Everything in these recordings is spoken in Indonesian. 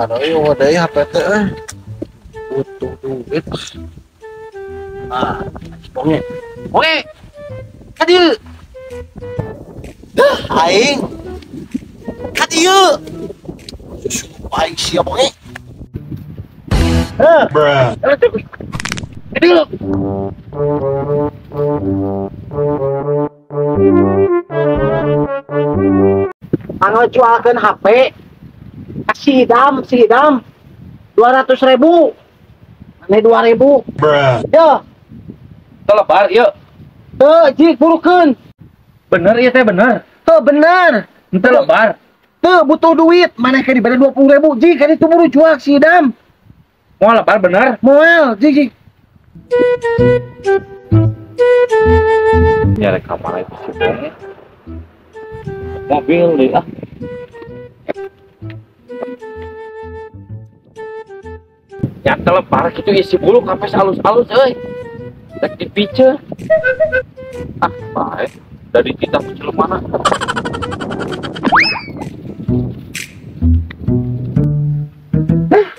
Nah, ayo wadai HP teh butuh duit. Ah, bonge. Bonge. Kadieu. Dah, aing. Kadieu. Aing sia bonge. Bruh. Kadieu. Anu jualkeun HP si Idam 200.000 ane 2.000 Bruh. ya Lebar yuk. jik burukeun Bener iya teh bener. bener Ente lebar. butuh duit mana kayak diberi 20.000 jik kan itu buru jual si Idam Mau lebar bener. moal jik Ya kamar itu sih. Mobil deh ah. Ya lebar gitu isi bulu kampes halus-halus euy. Tek dipice. Ah, baik. Dari kita kecil mana?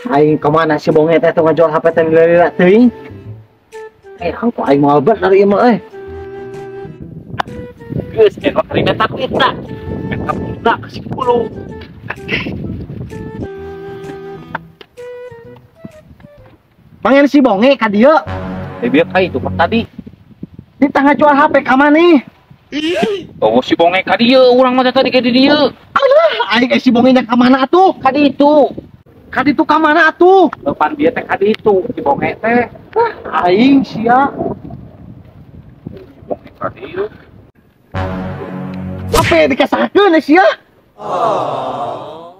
aing kemana si bonge teh tuh ngejual HP teh lila teuing aku aing mau albert dari imah Geus kan waktu meta kita. Meta kita kasih bulu. pangen si bonge ka dieu Biar kayak itu tadi. di tengah jual HP ka mana Oh si bonge ka dieu, urang mah tadi ka di dieu. alah aing si bonge nya ka mana atuh Ka di itu. ka ditu ka mana atuh Depan dia teh ka di itu, si bonge teh. aing sia Bonge ka dieu. HP dikasahkeun sia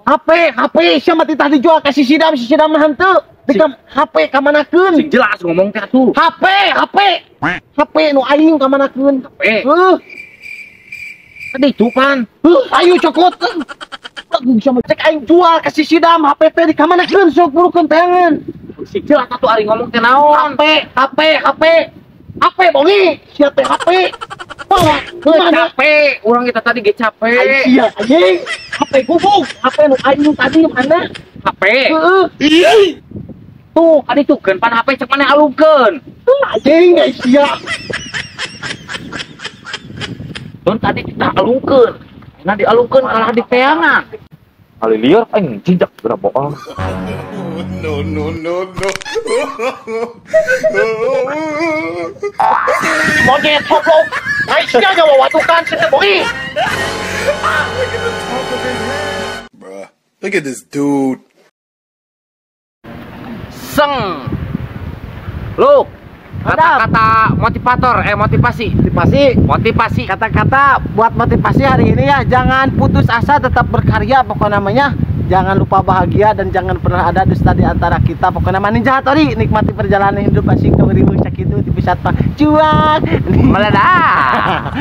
HP sia mah titah dijual ka si Sidam nahan teu dikam HP ka manakeun Sing jelas ngomong teh atuh. HP nu aing ka manakeun HP. Tadi itu pan. ayo cokot bisa cek aing jual ka si Sidam HP teh di ka manakeun sok burukeun teangan Sing jelas atuh ari ngomong teh naon. HP bongi sia teh HP bawa mana Capek, urang kita tadi ge capek. aing sia anjing HP gubuk HP nu aing tadi mana HP. heeh Tuh, kali tuh keun pan HP cek mana alungkeun. anjing guys sia Don tadi kita alungkeun. Nah dialungkeun kalah di teangan. Kali liar aing jijak geura bohong. No, no, no, no. Monyet goblok. Aisyah nya wawatukan kita bongi. Bruh. Look at this dude. Seng. Lu kata-kata motivasi. Kata-kata buat motivasi hari ini ya, jangan putus asa, tetap berkarya pokoknya namanya. Jangan lupa bahagia dan jangan pernah ada dusta di antara kita. Pokoknya nama Ninja Hattori, nikmati perjalanan hidup asik dong ribu itu tipis apa cuan Meledak.